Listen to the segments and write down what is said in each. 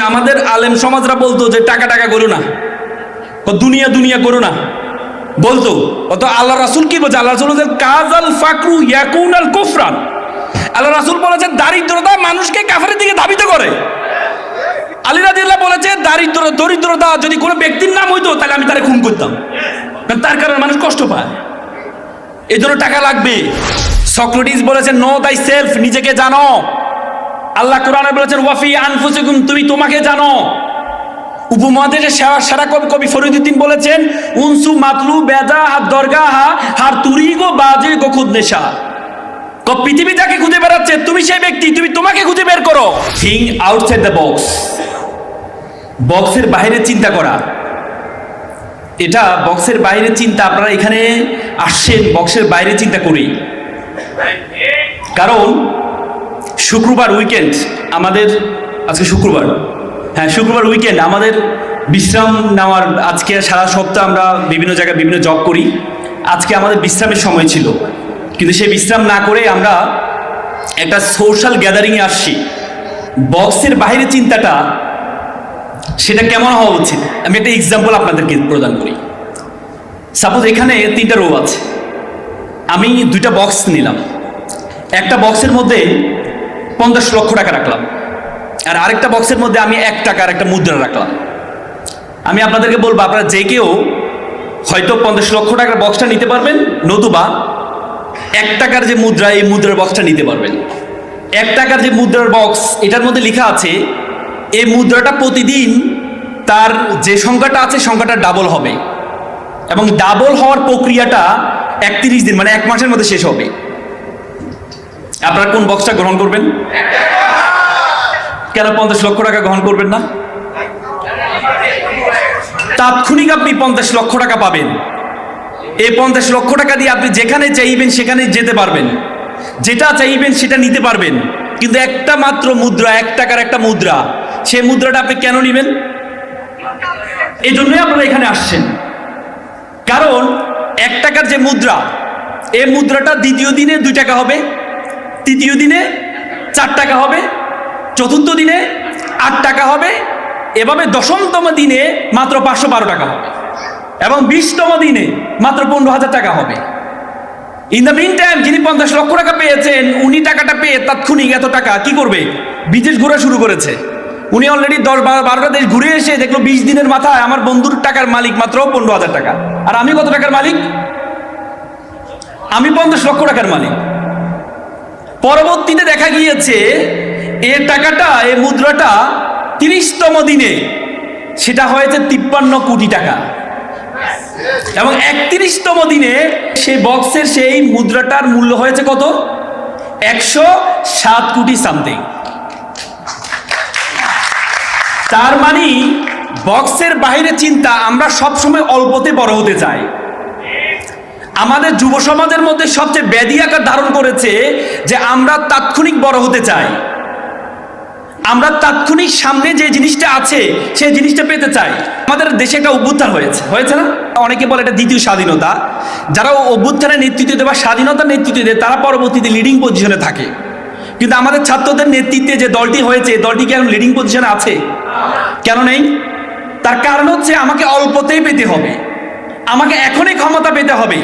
আমাদের আলেম সমাজরা বলতো যে টাকা টাকা করো না, দুনিয়া দুনিয়া করো না বলতো। অত আল্লাহ রাসূল কি বলছে? আল্লাহ রাসূল বলেছেন কাজাল ফাকরু ইয়াকুনাল কুফরান। আল্লাহ রাসূল বলেছেন দারিদ্রতা মানুষকে কাফেরের দিকে ধাবিত করে। আলী রাদিয়াল্লাহু বলেছে দরিদ্রতা যদি কোনো ব্যক্তির নাম হইতো তাহলে আমি তারে খুন করতাম, কারণ তার কারণে মানুষ কষ্ট পায়, এই জন্য টাকা লাগবে। সক্রেটিস বলেছেন নো দাই সেলফ, নিজেকে জানো। আল্লাহ কোরআনে বলেছেন ওয়াফি আনফুসিকুম, তুমি তোমাকে জানো। উপমহাদেশের সেরা কবি ফরিদউদ্দিন বলেছেন উনসু মাতলু বেজা হাত দরগাহা হার তুরিগো বাজে গো খুদ নেশা। পৃথিবী যাকে খুঁজে বেড়াচ্ছে তুমি সেই ব্যক্তি, তুমি তোমাকে খুঁজে বের করো। থিঙ্ক আউটসাইড দ্য বক্স, বক্সের বাইরে চিন্তা করা। এটা বক্সের বাইরে চিন্তা, আপনারা এখানে আসছেন বক্সের বাইরে চিন্তা করি, কারণ শুক্রবার উইকেন্ড আমাদের, আজকে শুক্রবার, হ্যাঁ শুক্রবার উইকেন্ড আমাদের বিশ্রাম নেওয়ার। আজকে সারা সপ্তাহ আমরা বিভিন্ন জায়গায় বিভিন্ন জব করি, আজকে আমাদের বিশ্রামের সময় ছিল, কিন্তু সেই বিশ্রাম না করে আমরা একটা সোশ্যাল গ্যাদারিংয়ে আসছি। বক্সের বাইরে চিন্তাটা সেটা কেমন হওয়া উচিত, আমি একটা এক্সাম্পল আপনাদেরকে প্রদান করি। সাপোজ এখানে 3টা রো আছে, আমি 2টা বক্স নিলাম, একটা বক্সের মধ্যে 50 লক্ষ টাকা রাখলাম, আর আরেকটা বক্সের মধ্যে আমি 1 টাকার একটা মুদ্রা রাখলাম। আমি আপনাদেরকে বলবো আপনারা যে কেউ হয়তো 50 লক্ষ টাকার বক্সটা নিতে পারবেন, নতুবা 1 টাকার যে মুদ্রা এই মুদ্রার বক্সটা নিতে পারবেন। 1 টাকার যে মুদ্রার বক্স এটার মধ্যে লেখা আছে এই মুদ্রাটা প্রতিদিন তার যে সংখ্যাটা আছে সংখ্যাটা ডাবল হবে, এবং ডাবল হওয়ার প্রক্রিয়াটা 31 দিন মানে 1 মাসের মধ্যে শেষ হবে। আপনারা কোন বক্সটা গ্রহণ করবেন? কেন 50 লক্ষ টাকা গ্রহণ করবেন না? তাৎক্ষণিক আপনি 50 লক্ষ টাকা পাবেন। এই 50 লক্ষ টাকা দিয়ে আপনি যেখানে চাইবেন সেখানে যেতে পারবেন, যেটা চাইবেন সেটা নিতে পারবেন। কিন্তু একটা মাত্র মুদ্রা, 1 টাকার একটা মুদ্রা, সেই মুদ্রাটা আপনি কেন নেবেন? এই জন্যই আপনারা এখানে আসছেন, কারণ 1 টাকার যে মুদ্রা এই মুদ্রাটা দ্বিতীয় দিনে 2 টাকা হবে, তৃতীয় দিনে 4 টাকা হবে, চতুর্থ দিনে 8 টাকা হবে, এভাবে 10তম দিনে মাত্র 512 টাকা হবে, এবং 20তম দিনে মাত্র 15,000 টাকা হবে। ইন দ্য মিন টাইম যিনি 50 লক্ষ টাকা পেয়েছেন উনি টাকাটা পেয়ে তাৎক্ষণিক এত টাকা কি করবে? বিদেশ ঘোরা শুরু করেছে। উনি অলরেডি 10-12টা দেশ ঘুরে এসে দেখলো 20 দিনের মাথায় আমার বন্ধুর টাকার মালিক মাত্র 15,000 টাকা, আর আমি কত টাকার মালিক? আমি 50 লক্ষ টাকার মালিক। পরবর্তীতে দেখা গিয়েছে এ টাকাটা, এই মুদ্রাটা 30তম দিনে সেটা হয়েছে 53 কোটি টাকা, এবং 31তম দিনে সেই বক্সের সেই মুদ্রাটার মূল্য হয়েছে কত? 107 কোটি সামথিং। তার মানে বক্সের বাইরে চিন্তা, আমরা সবসময় অল্পতে বড় হতে চাই। আমাদের যুব সমাজের মধ্যে সবচেয়ে ব্যাধি আকার ধারণ করেছে যে আমরা তাৎক্ষণিক বড় হতে চাই, আমরা তাৎক্ষণিক সামনে যে জিনিসটা আছে সেই জিনিসটা পেতে চাই। আমাদের দেশে একটা অভ্যুত্থান হয়েছে না? অনেকে বলে এটা দ্বিতীয় স্বাধীনতা। যারা অভ্যুত্থানের নেতৃত্ব দেয় বা স্বাধীনতার নেতৃত্ব দেয় তারা পরবর্তীতে লিডিং পজিশনে থাকে, কিন্তু আমাদের ছাত্রদের নেতৃত্বে যে দলটি হয়েছে দলটি কি এখন লিডিং পজিশনে আছে? কেন নেই? তার কারণ হচ্ছে আমাকে অল্পতেই পেতে হবে, আমাকে এখনই ক্ষমতা পেতে হবে,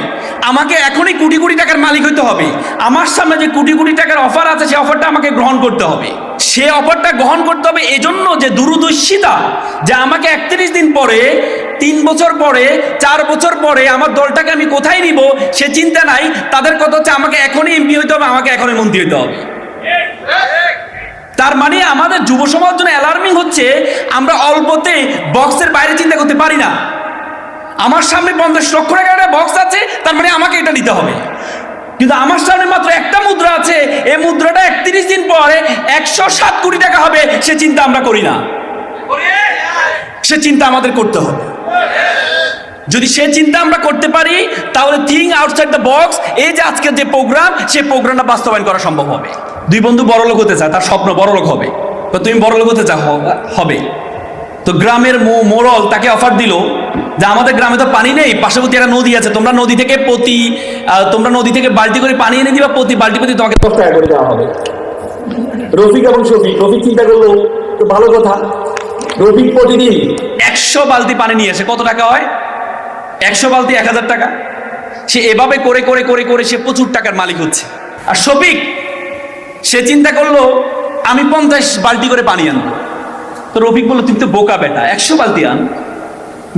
আমাকে এখনই কোটি কোটি টাকার মালিক হতে হবে, আমার সামনে যে কোটি কোটি টাকার অফার আছে সেই অফারটা আমাকে গ্রহণ করতে হবে। সে অফারটা গ্রহণ করতে হবে এজন্য যে দূরদর্শিতা, যে আমাকে 31 দিন পরে, 3 বছর পরে, 4 বছর পরে আমার দলটাকে আমি কোথায় নিব সে চিন্তা নাই। তাদের কথা হচ্ছে আমাকে এখনই এমপি হইতে হবে, আমাকে এখনই মন্ত্রী হইতে হবে। তার মানে আমাদের যুব সমাজের জন্য অ্যালার্মিং হচ্ছে আমরা অল্পতে বক্সের বাইরে চিন্তা করতে পারি না। আমার সামনে 50 লক্ষ টাকার একটা বক্স আছে, তার মানে আমাকে এটা নিতে হবে, কিন্তু আমার সামনে মাত্র একটা মুদ্রা আছে, এই মুদ্রাটা 31 দিন পরে 107 কোটি টাকা হবে, সে চিন্তা আমরা করি না। সে চিন্তা আমাদের করতে হবে। যদি সে চিন্তা আমরা করতে পারি তাহলে থিঙ্ক আউটসাইড দ্য বক্স, এই যে আজকের যে প্রোগ্রাম সেই প্রোগ্রামটা বাস্তবায়ন করা সম্ভব হবে। 2 বন্ধু বড়লোক হতে চায়, তার স্বপ্ন বড়লোক হবে, তো তুমি বড়লোক হতে চাও হবে, তো গ্রামের মোড়ল তাকে অফার দিল যে আমাদের গ্রামে তো পানি নেই, পার্শ্ববর্তী একটা নদী আছে, তোমরা নদী থেকে বালতি করে পানি এনে দিবা, প্রতি বালতি প্রতি তোমাকে 10 টাকা করে দেওয়া হবে। রফিক এবং শফিক চিন্তা করলো তো ভালো কথা, 10 টাকা দিয়ে 10 বালতি পানি এনে দিলাম, 10 টাকা দিয়ে 10 বালতি পানি এনে দিলাম, 10 টাকা দিয়ে 10 বালতি পানি এনে দিলাম। 10 টাকা দিয়ে 10 বালতি পানি এনে দিলাম, 10 টাকা দিয়ে 10 বালতি পানি এনে দিলাম। রফিক প্রতিদিন 100 বালতি পানি নিয়ে আসে, কত টাকা হয়? 100 বালতি 1000 টাকা। সে এভাবে করে করে করে করে সে প্রচুর টাকার মালিক হচ্ছে। আর শফিক সে চিন্তা করলো আমি 50 বালতি করে পানি আনবো। তো রফিক বললো তুমি তো বোকা বেটা, 100 বালতি আন।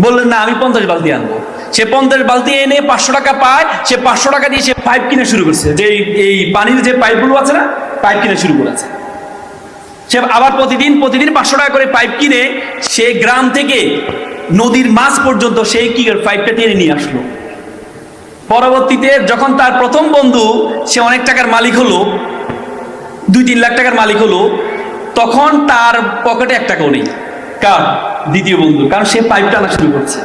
বললেন না আমি 50 বালতি আনবো। সে 50 বালতি এনে 500 টাকা পায়, সে 500 টাকা দিয়ে সে পাইপ কিনে শুরু করছে, যে এই পানির যে পাইপগুলো আছে না, পাইপ কিনে শুরু করেছে। সে আবার প্রতিদিন 500 টাকা করে পাইপ কিনে সে গ্রাম থেকে নদীর মাছ পর্যন্ত সেই কি পাইপটা টেনে নিয়ে আসলো। পরবর্তীতে যখন তার প্রথম বন্ধু সে অনেক টাকার মালিক হলো, 2-3 লাখ টাকার মালিক হলো, তখন তার পকেটে 1 টাকাও নেই। কার? দ্বিতীয় বন্ধু। কারণ সে পাইপ টানা শুরু করছে।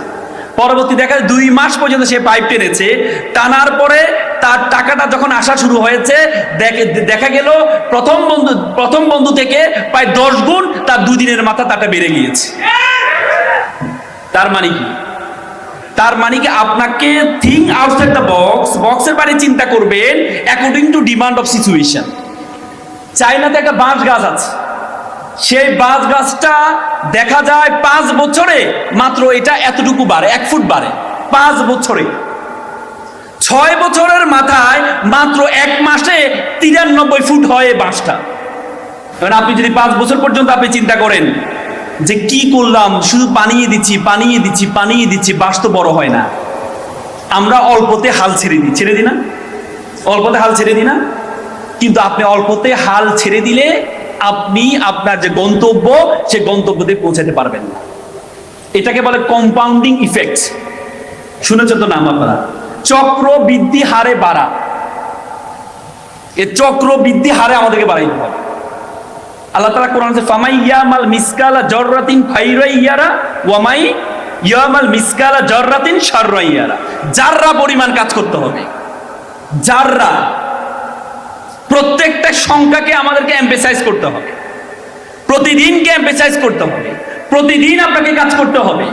পরবর্তী দেখা 2 মাস পর্যন্ত সে পাইপ টেনেছে, টানার পরে তার টাকাটা যখন আসা শুরু হয়েছে, দেখা গেল প্রথম বন্ধু থেকে প্রায় 10 গুণ তার 2 দিনের মাথা তাটা বেড়ে গিয়েছে। তার মানে কি? তার মানে কি আপনাকে থিঙ্ক আউটসাইড দ্য বক্সের বাইরে চিন্তা করবেন according to demand of situation. চাইনাতে একটা বাঁশ গাছ আছে, সেই বাঁশ গাছটা দেখা যায় 5 বছরে মাত্র এটা এতটুকু বাড়ে, 1 ফুট বাড়ে 5 বছরে। 6 বছরের মাথায় মাত্র 1 মাসে 93 ফুট হয় এই বাঁশটা। এবার আপনি যদি 5 বছর পর্যন্ত আপনি চিন্তা করেন যে কি করলাম, শুধু পানিয়ে দিচ্ছি, বাঁশ তো বড় হয় না। আমরা অল্পতে হাল ছেড়ে দিই না? অল্পতে হাল ছেড়ে দিই না? কিন্তু আপনি অল্পতে হাল ছেড়ে দিলে আপনি আপনার যে গন্তব্য, সে গন্তব্যতে পৌঁছাতে পারবেন না। এটাকে বলে কম্পাউন্ডিং ইফেক্ট। শুনেছেন তো নাম আপনারা? চক্রবৃদ্ধি হারে বাড়া। এই চক্রবৃদ্ধি হারে আমাদেরকে বাড়াইতে হবে। আল্লাহ তাআলা কোরআনে ফামাই ইয়ামাল মিসকালা জাররাতিন খাইরাই ইয়ারা ওয়ামাই ইয়ামাল মিসকালা জাররাতিন শাররাই ইয়ারা। জাররা পরিমাণ কাজ করতে হবে। জাররা, প্রত্যেকটা সংখ্যাকে আমাদেরকে এমফেসাইজ করতে হবে, প্রতিদিনকে এমফেসাইজ করতে হবে, প্রতিদিন আপনাকে কাজ করতে হবে।